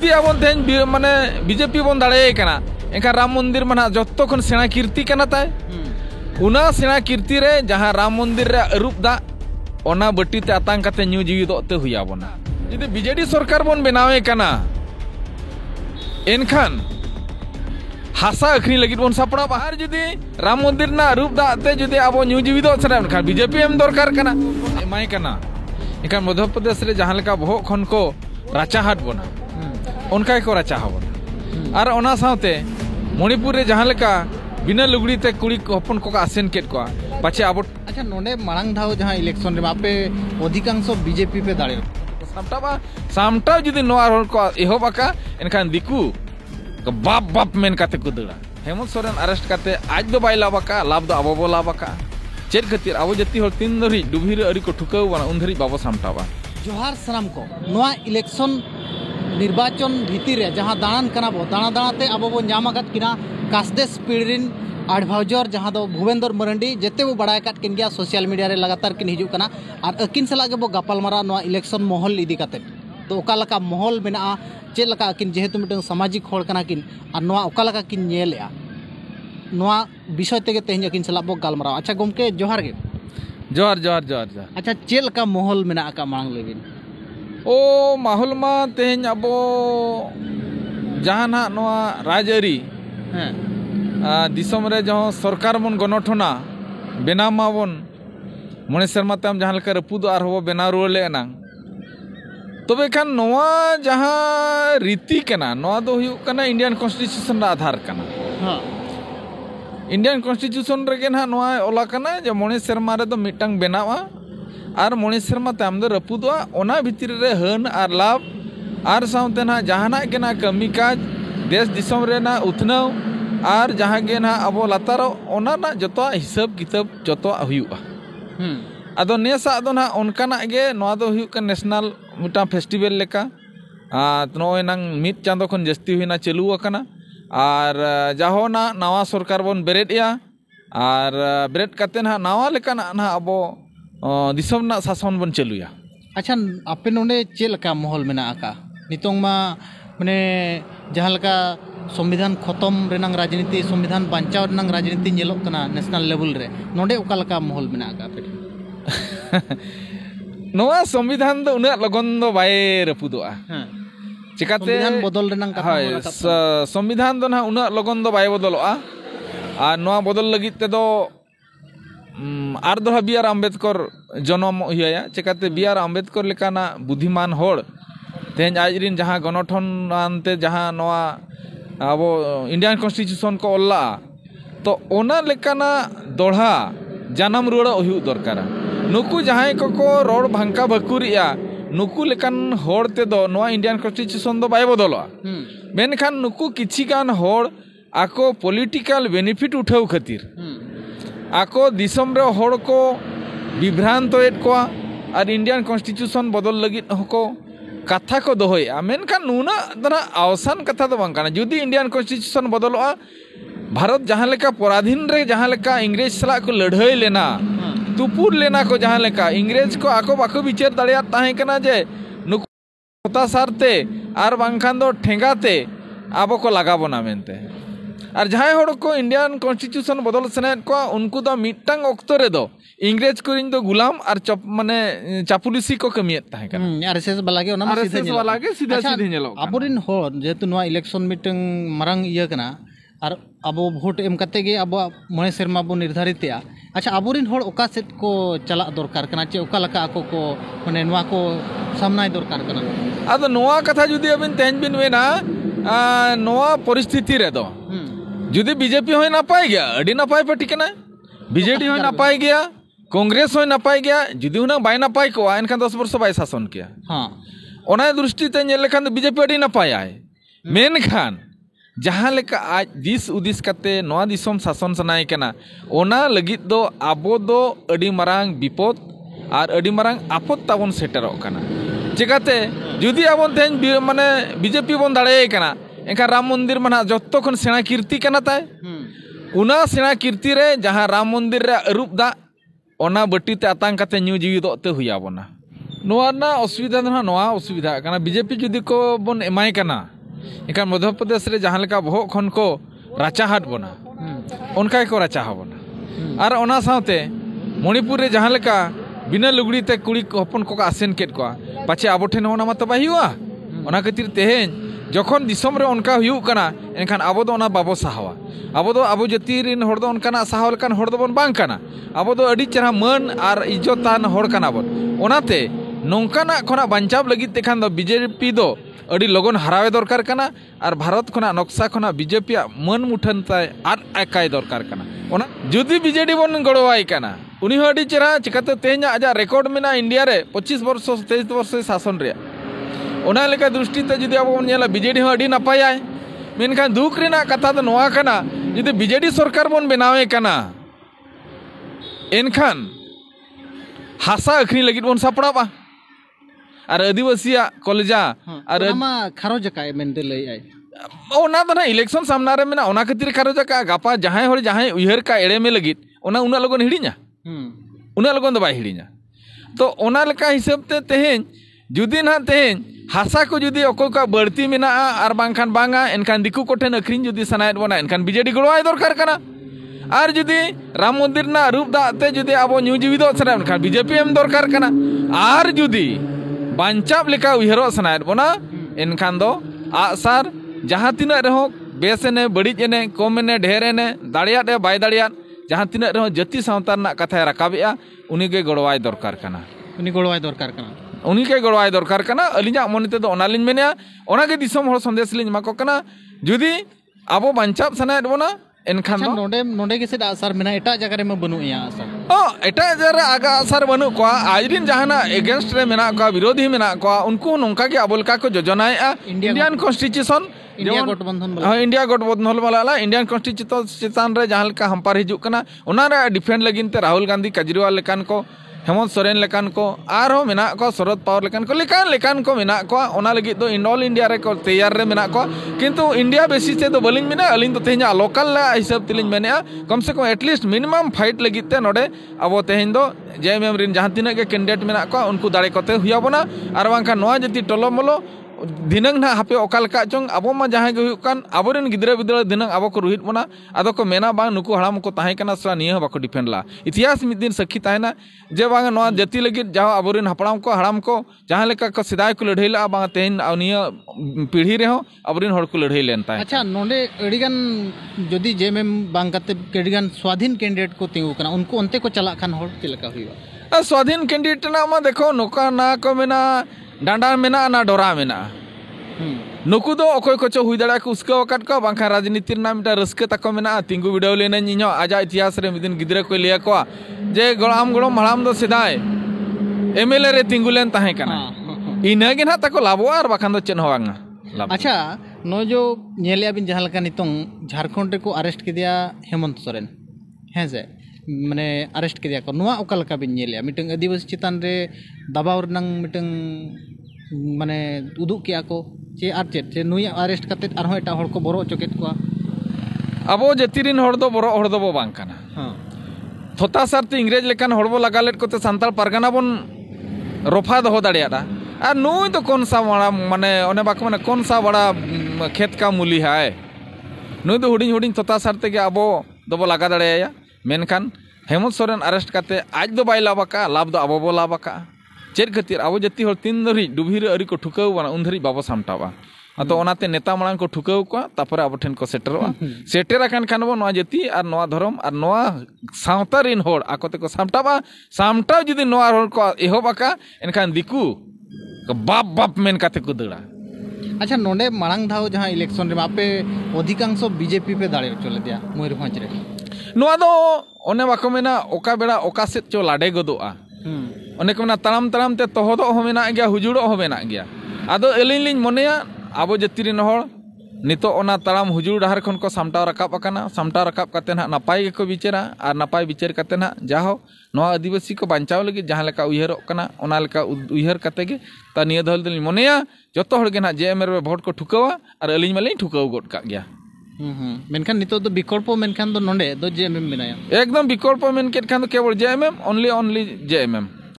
जुदी आबन तेन माने बीजेपी बन दाड़े कना एनका राम मंदिर मना जत्तो खन सेना कीर्ति कना ताय उना सेना कीर्ति रे जहां राम मंदिर रे अरूप दा ओना बट्टी ते आतांग काते न्यू जीवी दोते हुया बना जुदी बीजेडी सरकार बन बनावे कना एनखान हासा अखनी लगित बन सापड़ा बाहर जुदी राम मंदिर ना रूप दा ते जुदी आबो न्यू जीवी दो सरा एनखान बीजेपी एम दरकार कना एमाय कना एनखान मध्य प्रदेश रे जहां लेका बहो खन को राचा हाट बना उनका को राचा हबन और ओना साथे मणिपुर रे जहां लेका बिना लुगड़ी ते कुड़ी हपन को आसेन केट को पाछे आबो अच्छा नोडे मांग धाव जहां इलेक्शन रे आपे अधिकांश बीजेपी पे दाड़े सामटा जुदी नोआ रोड को एहोबाका एनखान दिकू बाप बाप मेन काते को दड़ा हेमंत सोरेन अरेस्ट काते आज दो बाय लाबाका लाभ दो आबो बो लाबाका चेक खातिर आबो जति हर तीन धरी डुभिर अरी को ठुकाव बना उन धरी बाबो सामटाबा जोहार सलाम को नोआ इलेक्शन निर्वाचन भीतर रे जहां दाणन कना बो दाणा दाणाते आबो बो ᱧᱟᱢᱟᱠᱟᱫ किना कासदेस पीड़िन एडवाइजर जहां दो भूपेंद्र मरंडी जेते वो बड़ा काट किन गया सोशल मीडिया रे लगातार किन हिजु कना और अकिन सला के बो गपालमारा नोआ इलेक्शन माहौल इदी काते तो ओका लका माहौल मेना चेक लका किन जेहेतु मिटन सामाजिक होड़ कना किन और नोआ ओका लका किन नेलेआ नोआ विषय तेगे तेहन किन सला बो गालमारा अच्छा गोमके जोहार गे जोहार जोहार जोहार जोहार अच्छा चेक लका माहौल मेना का मांग लेबिन ओ माहौल मा तेहन अबो जहाना नोआ राजअरी दिसम रे जहां सरकार मन गणठना बेना माबन मने शर्मा तम जहां लेका रपुद आर हो बेना रुले ना तबे खान नोआ जहां रीति कना नोआ दो हुयु कना इंडियन कॉन्स्टिट्यूशन रा आधार कना हां इंडियन कॉन्स्टिट्यूशन रे गेना नोआ ओला कना जे मने शर्मा रे दो मिटंग बेनावा आर मने शर्मा तम दो रपुदवा ओना भितिर रे हन आर लाभ आर साउते ना जहाना केना कमी काज देश दिसम रे ना उथनाव आर जहां गे ना अब लातारो ओना ना जतो हिसाब किताब जतो हुयुआ अदो नेसा दो ना उनकाना गे नोआ दो हुयु का नेशनल मिटा फेस्टिवल लेका नोय नंग मिट चांदो खन जस्ती हुइना चालू अकना आर जाहो ना नवा सरकार बन बेरेडया आर बेरेड काते ना नवा लेका ना अबो दिसम ना शासन बन चालूया अच्छा आपे नोने चेलका माहौल मेना आका नितोंग मा माने जहां लका संविधान खत्म रेनांग राजनीति संविधान बांचाव रेनांग राजनीति नेलोक कना नेशनल लेवल रे नोडे ओका लका माहौल मेना आका पे नोआ संविधान दो उना लगन दो बाय रपुदोआ चिकाते संविधान बदल रेनांग कथा संविधान दो ना उना लगन दो बाय बदलोआ आ नोआ बदल लगित ते दो आर दो बी आर अम्बेडकर जन्म हुआ चिकाते बी आर अम्बेडकर लेकाना बुद्धिमान होड़ तेज आजरिन जहां गणठन आनते जहां नोआ अब इंडियन कॉन्स्टिट्यूशन को ओल्ला तो ओना लेकाना दोढ़ा जानम रुड़ा हुयु दरकार नुकु जहां को रोड भांका भकुरिया नुकु लेकान होड़ ते दो नोआ इंडियन कॉन्स्टिट्यूशन दो बाय बदलवा मेनखान नुकु किछि गान होड़ आको पॉलिटिकल बेनिफिट उठाव खातिर आको दिसम रे होड़ को विभ्रांत एट को और इंडियन कॉन्स्टिट्यूशन बदल लगित हको कथा को दोहया मेनखान नुना दना अवसान कथा दो बांकाना जुदी इंडियन कॉन्स्टिट्यूशन बदलवा भारत जहां लेका पराधीन रे जहां लेका इंग्रेज सला को लड़ाई लेना तुपुर लेना को जहां लेका इंग्रेज को आको बाको विचार दाड़िया ताहे कना जे नुकता सारते आर बांखान दो ठेंगाते आबो को लगा बना मेनते और जहां होड़ को इंडियन कॉन्स्टिट्यूशन बदल सनेत को उनको दो मिटंग ऑक्तो रे दो इंग्रेज को इन दो गुलाम और चप माने चापुलिसी को कमियत ताहे कना आरएसएस वाला के ओना सीधा सीधे नेलो अबोरिन होड़ जेतु नोआ इलेक्शन मिटंग मारंग इया कना और अब भोट एम कते गे अब मणे शर्मा बो निर्धारितया अच्छा अबोरिन होड़ ओका सेट को चला दरकार कना चे ओका लका आको को माने नोआ को सामनाय दरकार कना अद नोआ कथा जुदी अबिन तेन बिन वेना नोआ परिस्थिति रे दो जुदी बीजेपी होय नापाय गया अडी नापाय पार्टी कना बीजेडी होय नापाय गया कांग्रेस होय नापाय गया जुदी हुना बाय नापाय को एनखान 10 वर्ष बाय शासन किया हां ओना दृष्टि ते नेल लेखान बीजेपी अडी नापाय आय मेनखान जहां लेका आज दिस उदिस कते नोआ दिसम शासन सनाय कना ओना लगित दो आबो दो अडी मारांग विपद और अडी मारांग आपद ताबन सेटरok कना चिकाते जुदी आबन तेन माने बीजेपी बन दाड़े कना एका राम मंदिर मना जत्तो खन सेना कीर्ति कना ताय उना सेना कीर्ति रे जहां राम मंदिर रे अरूप दा ओना बट्टी ते आतांग कते न्यू जीवी दोते हुया बना नोआ ना असुविधा दो नोआ असुविधा कना बीजेपी जुदी को बन एमाय कना इनका मध्य प्रदेश रे जहां लेका बहक खन को राचा हाट बना उनका को राचा बना और ओना साथे मणिपुर रे जहां लेका बिना लुगड़ी ते कुड़ी हपन को आसेन केट को पाछे आबो ठेन ओना मत बाय हुआ ओना खातिर तेहेन जखन दिसम रे उनका हुयु कना एनखान आबो दो ओना बाबो साहवा आबो दो आबो जति रिन हर दो उनकाना साहव लेकान हर दो बन बांग कना आबो दो अडी चेहरा मन और इज्जतान हर कना बन ओनाते नौकाना खना बंचाव लगित तेखान दो बीजेपी दो अड़ी लगन हरावे दरकार कना और भारत खना नक्शा खना बीजेपी मन मुठन ताय आद आकाय दरकार कना ओना जुदी बीजेडी बन गड़वाई कना उनी हो अड़ी चेहरा चिकाते तेहना आजा रेकॉर्ड मेना इंडिया रे 25 वर्ष 23 वर्ष शासन रे ओना लेका दृष्टि ते जुदी अब नेला बीजेडी हो अड़ी नपायाय मेनखान दुख रेना कथा दो नोआ कना जुदी बीजेडी सरकार बन बनावे कना एनखान हासा अखनी लगित बन सापड़ाबा और आदिवासिया कॉलेजा और खारो जकाय मेनते लई आय ओना तो ना इलेक्शन सामना रे मेना ओना खातिर खारो जका गापा जहां हर जहां उयहर का एड़े में लगित ओना उना लगन हिड़िया उना लगन दो बाय हिड़िया तो ओना लेका हिसाब ते तेहेन जुदी ना तेहेन हासा को जुदी अको का बढ़ती मेना और बांखान बांगा एनखान दिकु कोठेन अखरिन जुदी सनायत बना एनखान बीजेडी गड़वाय दरकार कना और जुदी राम मंदिर ना रूप दाते जुदी आबो न्यू जीविदो सना एनखान बीजेपी एम दरकार कना और जुदी बांचाव लेका उयहरो सनायत बना एनखान दो आसार जहां तिना रहो बेस एने बड़िज एने कम एने ढेर एने दाड़ियात ए बाय दाड़ियात जहां तिना रहो जति सावता ना कथा राकाबेआ उनी के गड़वाय दरकार कना उनी गड़वाय दरकार कना उनी के गड़वाय दरकार कना अलिजा मनेते दो ओनालिन मेनेया ओना के दिसम हर संदेश लिन माको कना जुदी आबो बांचाव सनायत बना एनखान दो नोडे नोडे के से आसार मेना एटा जगह रे में बनु या आसार एटा जरा आगा आसार बनु को आजरिन जहाना एगेंस्ट रे मेना को विरोधी मेना को उनको नोंका के अबोलका को योजनाएआ इंडियन कॉन्स्टिट्यूशन इंडिया गठबंधन इंडिया गठबंधन वाला इंडियन कॉन्स्टिट्यूशन रे जहां लेका हंपार हिजु कना ओना रे डिफेंड लगिन ते राहुल गांधी केजरीवाल लेकान को हेमंत सोरेन लेकान को आरो मेना को शरद पवार लेकान को लेकान को मेना को ओना लगी तो ऑल इंडिया रे को तैयार रे मेना को किंतु इंडिया बेसिस ते तो बलिंग मेना अलिंग तो तेहना लोकल हिसाब तिलिंग मेना कम से कम एटलीस्ट मिनिमम फाइट लगी ते नोडे अब तेहन दो जेएमएम रिन जहां तिना के कैंडिडेट मेना को उनको दाड़े कोते हुया बना और बांखा नोआ जति टोलोमलो दिनंग ना हापे ओकालका चोंग अब मा जहां के हुकान आबोरेन गिदरा बिदरा दिनंग अब को रुहित बना आदो को मेना बांग नुकु हड़ाम को ताहे कना सरा निया बाको डिफेंड ला इतिहास मिद दिन सखी ताहेना जे बांग नोआ जति लगी जाओ आबोरेन हपड़ाम को हड़ाम को जहां लेका को सिदाय को लड़ैला बांग तेहन निया पीढ़ी रे हो आबोरेन हड़ को लड़ै लेन ताहे अच्छा नोंडे अडिगन जदी जेएमएम बांग कते केडिगन स्वाधीन कैंडिडेट को तिंगु कना उनको अंते को चला खान हड़ चिलका हुआ स्वाधीन कैंडिडेट ना मा देखो नोका ना को मेना डांडा मेना ना डोरा मेना नुकु दो अकोय कोचो हुई दाड़ा को उसका वकत को बांखा राजनीति ना मिटा रस्के तको मेना तिंगु वीडियो लेना निño आजा इतिहास रे मिदिन गिदरा को लिया को जे गड़ाम गड़म हड़ाम दो सिदाय एमएलए रे तिंगु लेन ताहे कना इना गे ना तको लाबो आर बाखान दो चेन होवांगा अच्छा नो जो नेलिया बिन जहां लका नितों झारखंड रे को अरेस्ट के दिया हेमंत सोरेन हैं जे माने अरेस्ट के दिया को नोआ ओका लका बिन नेलिया मिटंग आदिवासी चितान रे दबाव रनंग मिटंग माने उदुक किया को चे आर चे नुई अरेस्ट करते आरो एटा हड़ को बरो चकेत को अबो जतिरिन हड़ दो बरो हड़ दो बो बांग कना हां थोता सरते इंग्रेज लेकान हड़बो लगालेट कोते संताल परगना बन रफा दो दाड़ियाडा और नुई तो कौन सा बड़ा माने ओने बाको माने कौन सा बड़ा खेत का मूली है नुई तो हुडिंग हुडिंग थोता सरते के अबो दो लगा दाड़िया मेनखान हेमंत सोरेन अरेस्ट करते आज दो बाय लाबाका लाभ दो अबो बो लाबाका चेर खातिर अब जति हर तीन धरी डुभिर अरी को ठुकाव बना उन धरी बाबो सामटावा तो ओनाते नेता मांग को ठुकाव को तापर अब ठेन को सेटरवा सेटर आकान खान बो नवा जति और नवा धर्म और नवा सावता रिन होड़ आकोते को सामटावा सामटाव जदि नवा होड़ को एहोबाका एनखान दिकु बाप बाप मेन काते को दड़ा अच्छा नोंडे मांग धाव जहां इलेक्शन रे आपे अधिकांश बीजेपी पे दाड़े चले दिया मयूरभंज रे नवा दो ओने बाको मेना ओका बेड़ा ओका सेत चो लाडे गदोआ ओने को मेना ताराम ताराम ते तोहदो हो मेना गया हुजुड़ो हो मेना गया आदो एलिन लिन मनेया आबो जतिरिन होड़ नितो ओना ताराम हुजुड़ डहार खन को सामटाव रकाब कते ना नापाय को बिचारा और नापाय बिचार कते ना जाहो नवा आदिवासी को बांचाव लगी जहां लेका उयहरो कना ओना लेका उयहर कते गे ता निया धल दिल मनेया जतो हड़ गे ना जेएमएम रे वोट को ठुकावा और अलिन माले ठुकाव गोट का गया मेनखान नितो दो विकल्प मेनखान दो नोंडे दो जेएमएम बनाया एकदम विकल्प मेन केट खान दो केवल जेएमएम ओनली जेएमएम